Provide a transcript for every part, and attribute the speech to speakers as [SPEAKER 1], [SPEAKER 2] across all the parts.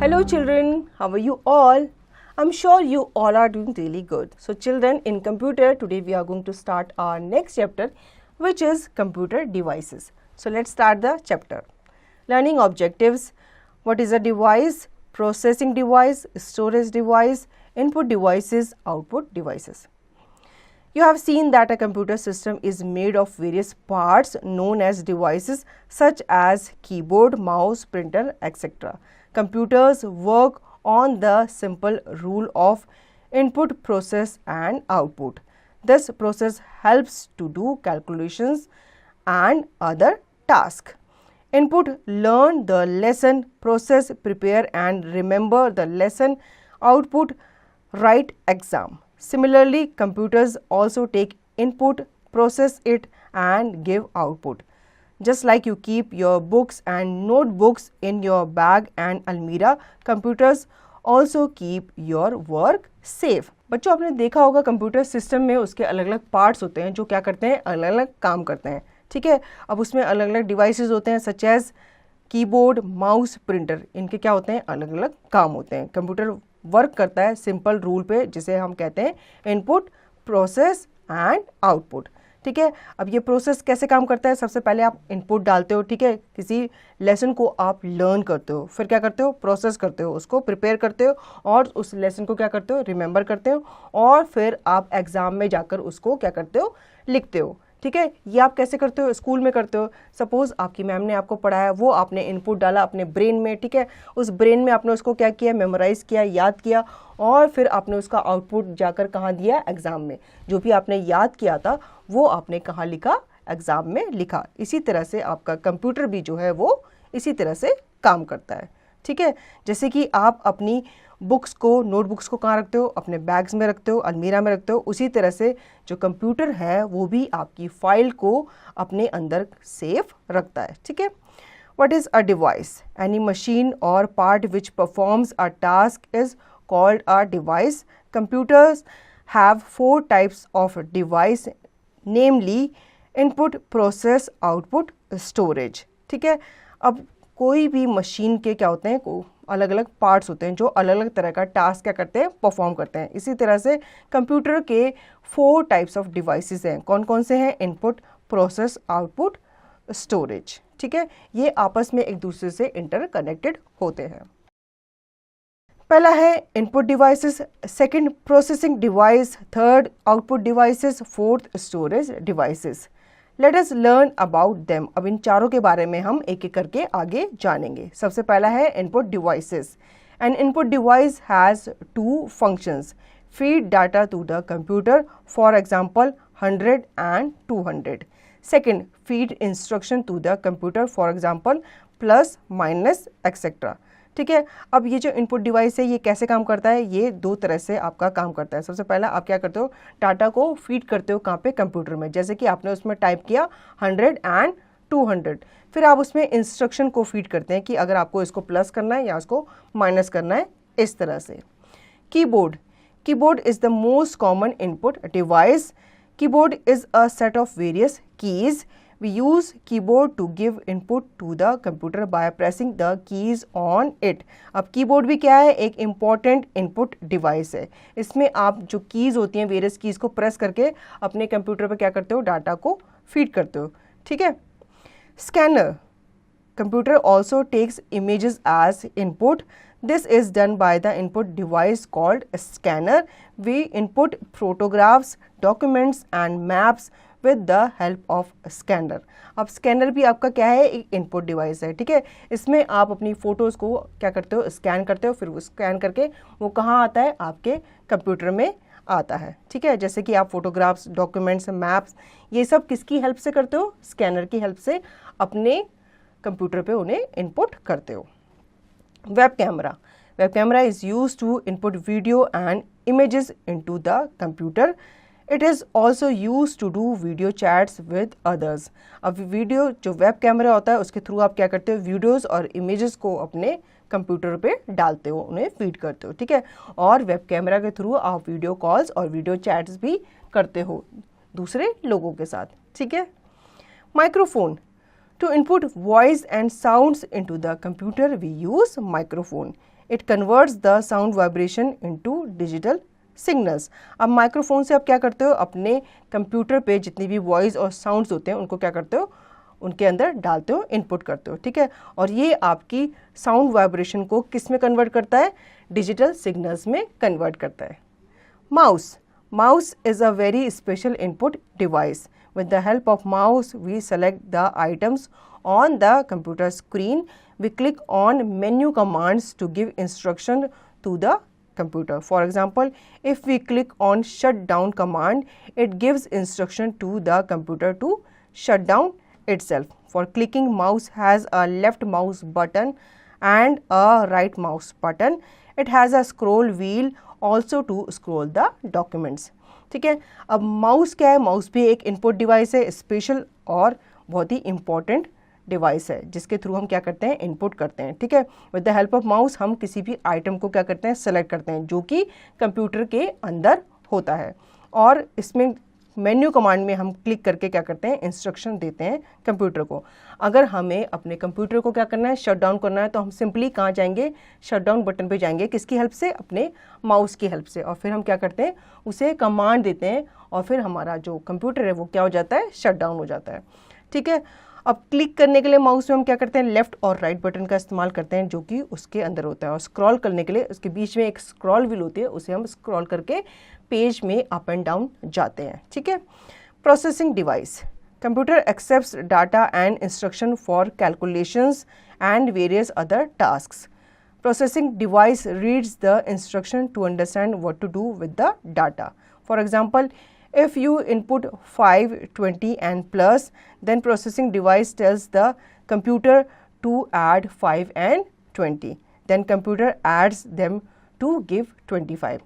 [SPEAKER 1] Hello children, how are you all? I'm sure you all are doing really good. So children, in computer, today we are going to start our next chapter, which is computer devices. So let's start the chapter. Learning objectives. What is a device? Processing device, storage device, input devices, output devices. You have seen that a computer system is made of various parts known as devices such as keyboard, mouse, printer, etc. Computers work on the simple rule of input, process and output. This process helps to do calculations and other tasks. Input, learn the lesson, process, prepare and remember the lesson. Output, write exam. Similarly, computers also take input, process it and give output. Just like you keep your books and notebooks in your bag and almirah, computers also keep your work safe. बच्चों, आपने देखा होगा computer system में उसके अलग अलग parts होते हैं जो क्या करते हैं, अलग अलग काम करते हैं. ठीक है. अब उसमें अलग अलग डिवाइसेस होते हैं such as keyboard, mouse, printer. इनके क्या होते हैं, अलग अलग काम होते हैं. कंप्यूटर वर्क करता है सिंपल रूल पे जिसे हम कहते हैं इनपुट, प्रोसेस एंड आउटपुट. ठीक है. अब ये प्रोसेस कैसे काम करता है, सबसे पहले आप इनपुट डालते हो. ठीक है. किसी लेसन को आप लर्न करते हो, फिर क्या करते हो, प्रोसेस करते हो, उसको प्रिपेयर करते हो और उस लेसन को क्या करते हो, रिमेंबर करते हो और फिर आप एग्जाम में जाकर उसको क्या करते हो, लिखते हो. ठीक है. ये आप कैसे करते हो, स्कूल में करते हो. सपोज आपकी मैम ने आपको पढ़ाया, वो आपने इनपुट डाला अपने ब्रेन में. ठीक है. उस ब्रेन में आपने उसको क्या किया, मेमोराइज किया, याद किया और फिर आपने उसका आउटपुट जाकर कहाँ दिया, एग्जाम में. जो भी आपने याद किया था वो आपने कहाँ लिखा, एग्जाम में लिखा. इसी तरह से आपका कंप्यूटर भी जो है वो इसी तरह से काम करता है. ठीक है. जैसे कि आप अपनी बुक्स को, नोटबुक्स को कहाँ रखते हो, अपने बैग्स में रखते हो, अलमीरा में रखते हो. उसी तरह से जो कंप्यूटर है वो भी आपकी फाइल को अपने अंदर सेफ रखता है. ठीक है. What is a device? Any machine or part which performs a task is called a device. Computers have 4 types of device, namely input, process, output, storage. ठीक है. अब कोई भी मशीन के क्या होते हैं, अलग अलग पार्ट्स होते हैं जो अलग अलग तरह का टास्क क्या करते हैं, परफॉर्म करते हैं. इसी तरह से कंप्यूटर के 4 टाइप्स ऑफ डिवाइसेस हैं. कौन कौन से हैं? Input, process, output, storage. ठीक है. ये आपस में एक दूसरे से इंटरकनेक्टेड होते हैं. पहला है input devices, second processing device, third output devices, fourth storage devices. Let us learn about them. अब इन चारों के बारे में हम एक एक करके आगे जानेंगे. सबसे पहला है input devices. An input device has 2 functions. Feed data to the computer, for example 100 and 200. Second, feed instruction to the computer, for example plus, minus, etcetera. ठीक है. अब ये जो इनपुट डिवाइस है ये कैसे काम करता है, ये 2 तरह से आपका काम करता है. सबसे पहला आप क्या करते हो, डाटा को फीड करते हो कहाँ पे, कंप्यूटर में. जैसे कि आपने उसमें टाइप किया 100 and 200, फिर आप उसमें इंस्ट्रक्शन को फीड करते हैं कि अगर आपको इसको प्लस करना है या इसको माइनस करना है, इस तरह से. Keyboard. Keyboard is the most common input device. Keyboard is a set of various keys. We use keyboard to give input to the computer by pressing the keys on it. अब keyboard भी क्या है, एक important input device है. इसमें आप जो keys होती हैं, वेरियस कीज़ को प्रेस करके अपने कंप्यूटर पे क्या करते हो, डाटा को फीड करते हो. ठीक है. Scanner. Computer also takes images as input. This is done by the input device called a scanner. We input photographs, documents and maps with the help of a scanner. अब scanner भी आपका क्या है, एक इनपुट डिवाइस है. ठीक है. इसमें आप अपनी फ़ोटोज़ को क्या करते हो, स्कैन करते हो, फिर वो स्कैन करके वो कहाँ आता है, आपके कंप्यूटर में आता है. ठीक है. जैसे कि आप फोटोग्राफ्स, डॉक्यूमेंट्स, मैप्स, ये सब किसकी हेल्प से करते हो, स्कैनर की हेल्प से अपने कंप्यूटर पे उन्हें इनपुट करते हो. Web camera. Web camera is used to input video and images into the computer. It is also used to do video chats with others. अब वीडियो जो वेब कैमरा होता है उसके थ्रू आप क्या करते हो, वीडियोस और इमेजेस को अपने कंप्यूटर पे डालते हो, उन्हें फीड करते हो. ठीक है. और वेब कैमरा के थ्रू आप वीडियो कॉल्स और वीडियो चैट्स भी करते हो दूसरे लोगों के साथ. ठीक है. Microphone. To input voice and sounds into the computer, we use microphone. It converts the sound vibration into digital signals. अब माइक्रोफोन से आप क्या करते हो, अपने कंप्यूटर पे जितनी भी वॉइस और साउंड्स होते हैं उनको क्या करते हो, उनके अंदर डालते हो, इनपुट करते हो, ठीक है। और ये आपकी साउंड वाइब्रेशन को किस में कन्वर्ट करता है, डिजिटल सिग्नल्स में कन्वर्ट करता है। Mouse, mouse is a very special input device. With the help of mouse we select the items on the computer screen. We click on menu commands to give instruction to the computer. For example, if we click on shut down command, it gives instruction to the computer to shut down itself. For clicking, mouse has a left mouse button and a right mouse button. It has a scroll wheel also to scroll the documents. ठीक है। अब mouse क्या है, mouse भी एक input device है, special और बहुत ही इंपॉर्टेंट डिवाइस है जिसके थ्रू हम क्या करते हैं, इनपुट करते हैं, ठीक है। With the help of mouse हम किसी भी आइटम को क्या करते हैं, सेलेक्ट करते हैं जो कि कंप्यूटर के अंदर होता है, और इसमें मेन्यू कमांड में हम क्लिक करके क्या करते हैं, इंस्ट्रक्शन देते हैं कंप्यूटर को। अगर हमें अपने कंप्यूटर को क्या करना है, शट डाउन करना है, तो हम सिंपली कहाँ जाएंगे, शट डाउन बटन पे जाएंगे, किसकी हेल्प से, अपने माउस की हेल्प से, और फिर हम क्या करते हैं, उसे कमांड देते हैं और फिर हमारा जो कंप्यूटर है वो क्या हो जाता है, शट डाउन हो जाता है, ठीक है। अब क्लिक करने के लिए माउस में हम क्या करते हैं, लेफ्ट और राइट बटन का इस्तेमाल करते हैं जो कि उसके अंदर होता है, और स्क्रॉल करने के लिए उसके बीच में एक स्क्रॉल व्हील होती है, उसे हम स्क्रॉल करके पेज में अप एंड डाउन जाते हैं, ठीक है। Processing device, computer accepts data and instruction for calculations and various other tasks. Processing device reads the instruction to understand what to do with the data. For example, if you input 5, 20 and plus, then processing device tells the computer to add 5 and 20. Then computer adds them to give 25.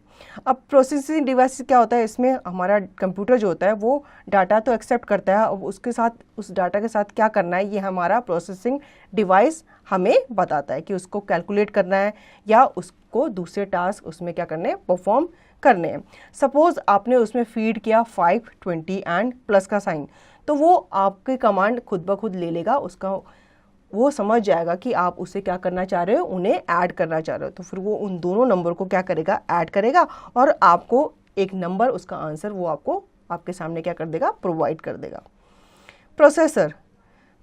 [SPEAKER 1] अब processing device क्या होता है, इसमें हमारा computer जो होता है वो डाटा तो एक्सेप्ट करता है, अब उसके साथ, उस डाटा के साथ क्या करना है, ये हमारा प्रोसेसिंग डिवाइस हमें बताता है कि उसको कैलकुलेट करना है या उसको दूसरे टास्क उसमें क्या करने हैं, परफॉर्म करने हैं। सपोज आपने उसमें फीड किया 5, 20 एंड प्लस का साइन, तो वो आपके कमांड खुद ब खुद ले लेगा, उसका वो समझ जाएगा कि आप उसे क्या करना चाह रहे हो, उन्हें ऐड करना चाह रहे हो, तो फिर वो उन दोनों नंबर को क्या करेगा, ऐड करेगा, और आपको एक नंबर, उसका आंसर वो आपको आपके सामने क्या कर देगा, प्रोवाइड कर देगा। Processor,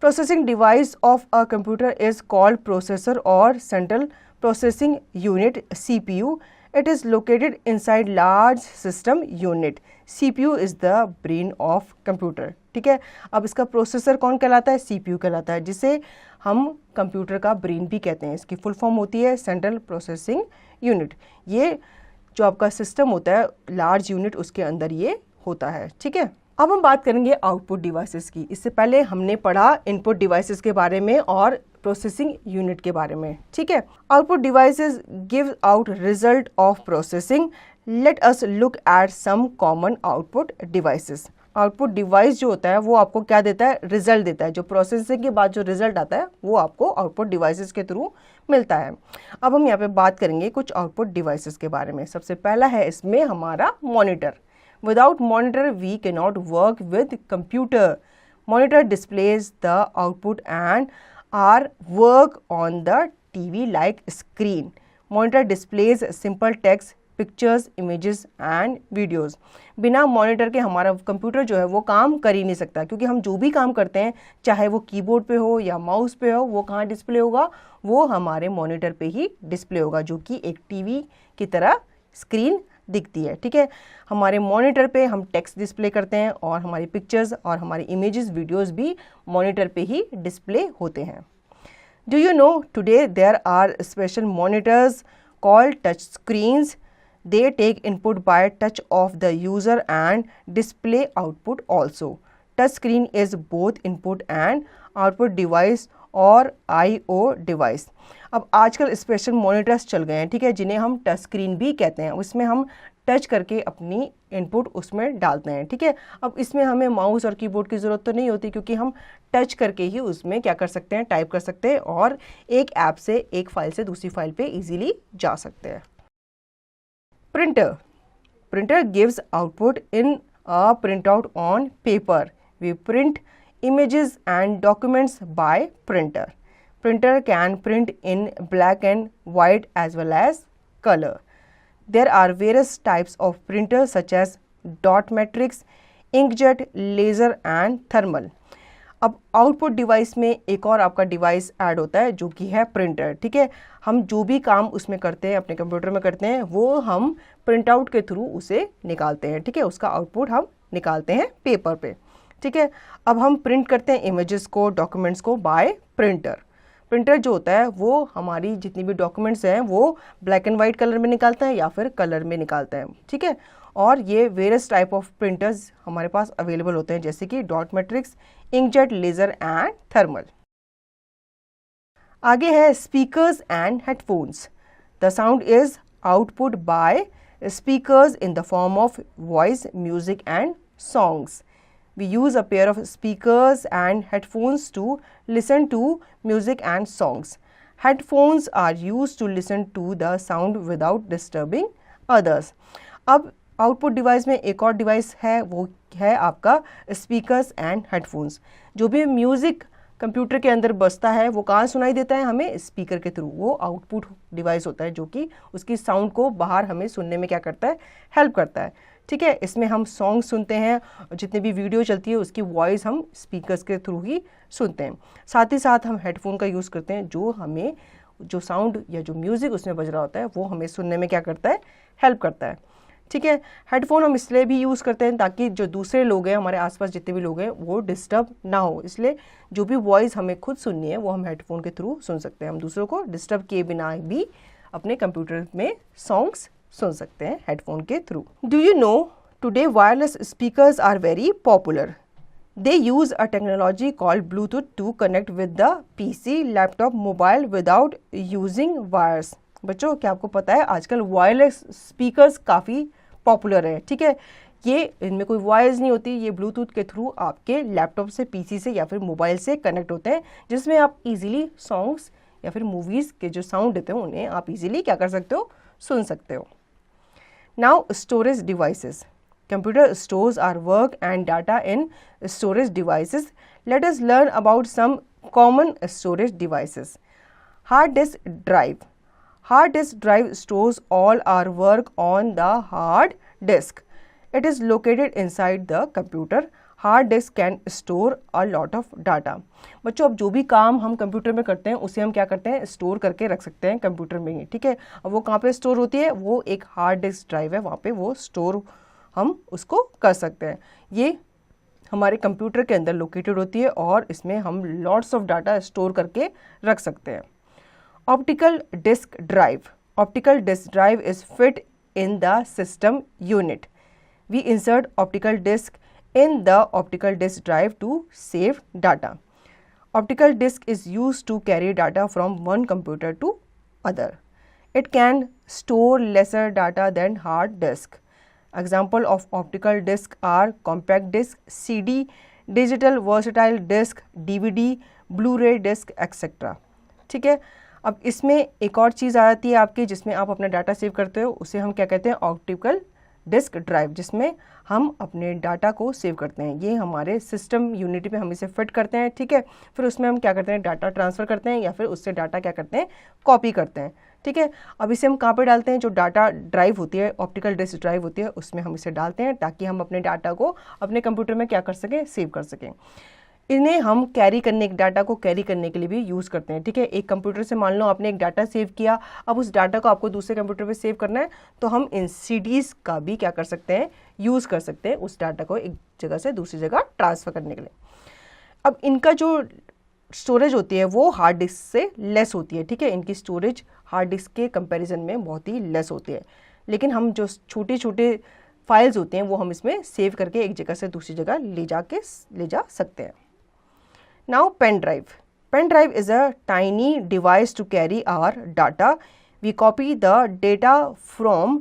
[SPEAKER 1] processing device of a computer is called processor or central processing unit, CPU. It is located inside large system unit. CPU is the brain of computer. ठीक है। अब इसका प्रोसेसर कौन कहलाता है, CPU कहलाता है, जिसे हम कंप्यूटर का ब्रेन भी कहते हैं। इसकी फुल फॉर्म होती है सेंट्रल प्रोसेसिंग यूनिट। ये जो आपका सिस्टम होता है, लार्ज यूनिट, उसके अंदर ये होता है, ठीक है। अब हम बात करेंगे आउटपुट डिवाइसेस की। इससे पहले हमने पढ़ा इनपुट डिवाइसेस के बारे में और प्रोसेसिंग यूनिट के बारे में, ठीक है। Output devices give out result of processing. Let us look at some common output devices. Output device जो होता है वो आपको क्या देता है, रिजल्ट देता है। जो प्रोसेसिंग के बाद जो रिजल्ट आता है वो आपको आउटपुट डिवाइसेस के थ्रू मिलता है। अब हम यहाँ पे बात करेंगे कुछ आउटपुट डिवाइसेस के बारे में। सबसे पहला है इसमें हमारा monitor. Without monitor, we cannot work with computer. Monitor displays the output and our work on the TV-like screen. Monitor displays simple text, pictures, images and videos. बिना मॉनिटर के हमारा कंप्यूटर जो है वो काम कर ही नहीं सकता, क्योंकि हम जो भी काम करते हैं, चाहे वो कीबोर्ड पे हो या माउस पे हो, वो कहाँ डिस्प्ले होगा, वो हमारे मॉनिटर पे ही डिस्प्ले होगा, जो कि एक टीवी की तरह स्क्रीन दिखती है, ठीक है। हमारे मॉनिटर पे हम टेक्स्ट डिस्प्ले करते हैं और हमारी पिक्चर्स और हमारी इमेजेस, वीडियोस भी मॉनिटर पे ही डिस्प्ले होते हैं। Do you know today there are special monitors called touch screens. They take input by touch of the user and display output also. Touch screen is both input and output device और IO device. अब आजकल special monitors चल गए हैं, ठीक है, जिन्हें हम टच स्क्रीन भी कहते हैं। उसमें हम टच करके अपनी इनपुट उसमें डालते हैं, ठीक है। अब इसमें हमें माउस और कीबोर्ड की ज़रूरत तो नहीं होती, क्योंकि हम टच करके ही उसमें क्या कर सकते हैं, टाइप कर सकते हैं और एक ऐप से एक फाइल से दूसरी फाइल पे इजीली जा सकते हैं। Printer, printer gives output in a print out on paper. We print images and documents by printer. Printer can print in black and white as well as color. There are various types of printers such as dot matrix, inkjet, laser and thermal. अब output device में एक और आपका device add होता है जो कि है प्रिंटर, ठीक है। हम जो भी काम उसमें करते हैं, अपने कंप्यूटर में करते हैं, वो हम प्रिंट आउट के थ्रू उसे निकालते हैं, ठीक है। उसका आउटपुट हम निकालते हैं पेपर पे, ठीक है। अब हम प्रिंट करते हैं इमेजेस को, डॉक्यूमेंट्स को बाय प्रिंटर। प्रिंटर जो होता है वो हमारी जितनी भी डॉक्यूमेंट्स हैं वो ब्लैक एंड वाइट कलर में निकालता है या फिर कलर में निकालता है, ठीक है। और ये वेरियस टाइप ऑफ प्रिंटर्स हमारे पास अवेलेबल होते हैं जैसे कि dot matrix, inkjet, laser and thermal. आगे है speakers and headphones. The sound is output by speakers in the form of voice, music and songs. We use a pair of speakers and headphones to listen to music and songs. Headphones are used to listen to the sound without disturbing others. अब output device में एक और device है, वो है आपका speakers and headphones. जो भी म्यूज़िक कंप्यूटर के अंदर बजता है वो कहाँ सुनाई देता है? हमें स्पीकर के थ्रू। वो आउटपुट डिवाइस होता है जो कि उसकी साउंड को बाहर हमें सुनने में क्या करता है? हेल्प करता है, ठीक है। इसमें हम सॉन्ग सुनते हैं, जितनी भी वीडियो चलती है उसकी वॉइस हम स्पीकर्स के थ्रू ही सुनते हैं। साथ ही साथ हम हेडफोन का यूज़ करते हैं जो हमें जो साउंड या जो म्यूज़िक उसमें बज रहा होता है वो हमें सुनने में क्या करता है? हेल्प करता है, ठीक है। हेडफोन हम इसलिए भी यूज़ करते हैं ताकि जो दूसरे लोग हैं, हमारे आसपास जितने भी लोग हैं, वो डिस्टर्ब ना हो। इसलिए जो भी वॉइस हमें खुद सुननी है वो हम हेडफोन के थ्रू सुन सकते हैं। हम दूसरों को डिस्टर्ब किए बिना भी अपने कंप्यूटर में सॉन्ग्स सुन सकते हैं हेडफोन के through. Do you know today wireless speakers are very popular. They use a technology called Bluetooth to connect with the PC, laptop, mobile without using wires. बच्चों, क्या आपको पता है आजकल वायरलेस स्पीकर्स काफ़ी पॉपुलर है, ठीक है। ये इनमें कोई वायर्स नहीं होती, ये ब्लूटूथ के थ्रू आपके लैपटॉप से, पीसी से या फिर मोबाइल से कनेक्ट होते हैं, जिसमें आप इजीली सॉन्ग्स या फिर मूवीज़ के जो साउंड देते हैं उन्हें आप इजीली क्या कर सकते हो? सुन सकते हो। Now storage devices. Computer stores our work and data in storage devices. Let us learn about some common storage devices. Hard disk drive. Hard disk drive stores all our work on the hard disk. It is located inside the computer. Hard disk can store a lot of data. बच्चों, अब जो भी काम हम computer में करते हैं उसे हम क्या करते हैं? स्टोर करके रख सकते हैं कंप्यूटर में ही, ठीक है। अब वो कहाँ पे स्टोर होती है? वो एक हार्ड डिस्क ड्राइव है, वहाँ पे वो स्टोर हम उसको कर सकते हैं। ये हमारे कंप्यूटर के अंदर लोकेटेड होती है और इसमें हम लॉट्स ऑफ डाटा स्टोर करके रख सकते हैं। Optical disc drive. Optical disc drive is fit in the system unit. We insert optical disc in the optical disk drive to save data. Optical disk is used to carry data from one computer to other. It can store lesser data than hard disk. Example of optical disk are compact disk, CD, digital versatile disk, DVD, Blu-ray disk, etc. ठीक है। अब इसमें एक और चीज़ आ जाती है आपकी जिसमें आप अपना डाटा सेव करते हो, उसे हम क्या कहते हैं? ऑप्टिकल डिस्क ड्राइव, जिसमें हम अपने डाटा को सेव करते हैं। ये हमारे सिस्टम यूनिटी पे हम इसे फिट करते हैं, ठीक है। फिर उसमें हम क्या करते हैं? डाटा ट्रांसफ़र करते हैं या फिर उससे डाटा क्या करते हैं? कॉपी करते हैं, ठीक है। अब इसे हम कहाँ पे डालते हैं? जो डाटा ड्राइव होती है, ऑप्टिकल डिस्क ड्राइव होती है, उसमें हम इसे डालते हैं ताकि हम अपने डाटा को अपने कंप्यूटर में क्या कर सकें? सेव कर सकें। इन्हें हम डाटा को कैरी करने के लिए भी यूज़ करते हैं, ठीक है। एक कंप्यूटर से मान लो आपने एक डाटा सेव किया, अब उस डाटा को आपको दूसरे कंप्यूटर पे सेव करना है, तो हम इन सीडीज़ का भी क्या कर सकते हैं? यूज़ कर सकते हैं उस डाटा को एक जगह से दूसरी जगह ट्रांसफ़र करने के लिए। अब इनका जो स्टोरेज होती है वो हार्ड डिस्क से लेस होती है, ठीक है। इनकी स्टोरेज हार्ड डिस्क के कंपैरिजन में बहुत ही लेस होती है, लेकिन हम जो छोटे छोटे फाइल्स होते हैं वो हम इसमें सेव करके एक जगह से दूसरी जगह ले जा सकते हैं। Now pen drive. Pen drive is a tiny device to carry our data. We copy the data from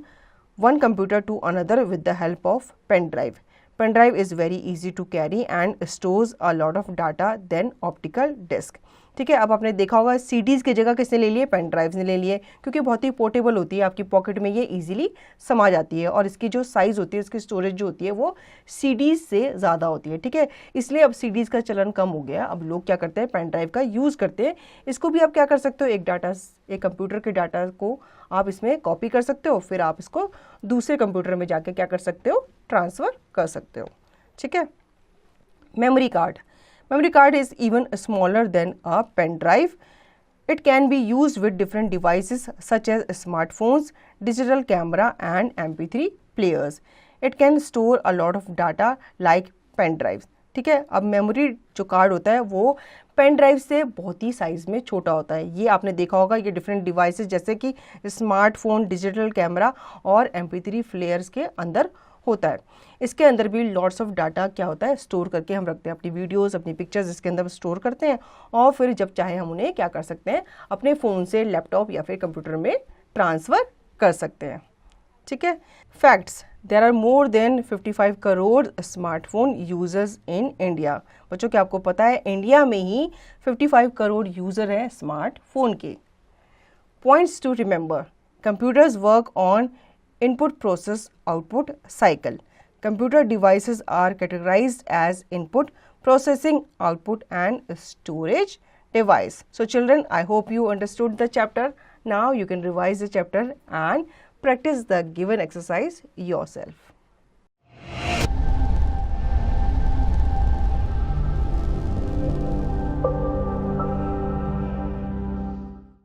[SPEAKER 1] one computer to another with the help of pen drive. Pen drive is very easy to carry and stores a lot of data than optical disk. ठीक है। अब आपने देखा होगा CDs की जगह किसने ले लिए, पेन ड्राइव्स ने ले लिए, क्योंकि बहुत ही पोर्टेबल होती है, आपकी पॉकेट में ये इजीली समा जाती है और इसकी जो साइज़ होती है, इसकी स्टोरेज जो होती है वो सीडीज़ से ज़्यादा होती है, ठीक है। इसलिए अब सीडीज़ का चलन कम हो गया, अब लोग क्या करते हैं, पेन ड्राइव का यूज़ करते हैं। इसको भी आप क्या कर सकते हो, एक कंप्यूटर के डाटा को आप इसमें कॉपी कर सकते हो, फिर आप इसको दूसरे कंप्यूटर में जाके क्या कर सकते हो, ट्रांसफ़र कर सकते हो, ठीक है। Memory card. Memory card is even smaller than a pen drive. It can be used with different devices such as smartphones, digital camera and MP3 players. It can store a lot of data like pen drives. ठीक है। अब memory जो card होता है वो pen drive से बहुत ही size में छोटा होता है। ये आपने देखा होगा, ये डिफरेंट डिवाइसेस जैसे कि स्मार्टफोन, डिजिटल कैमरा और MP3 प्लेयर्स के अंदर होता है। इसके अंदर भी लॉट्स ऑफ डाटा क्या होता है, स्टोर करके हम रखते हैं, अपनी वीडियोस, अपनी पिक्चर्स इसके अंदर स्टोर करते हैं और फिर जब चाहे हम उन्हें क्या कर सकते हैं, अपने फ़ोन से लैपटॉप या फिर कंप्यूटर में ट्रांसफ़र कर सकते हैं, ठीक है। Facts, there are more than 55 crore smartphone users in India. बच्चों क्या आपको पता है, इंडिया में ही 55 करोड़ यूज़र हैं स्मार्टफोन के। Points to remember, computers work on input process output cycle. Computer devices are categorized as input, processing, output and storage device. So children, I hope you understood the chapter. Now you can revise the chapter and practice the given exercise yourself.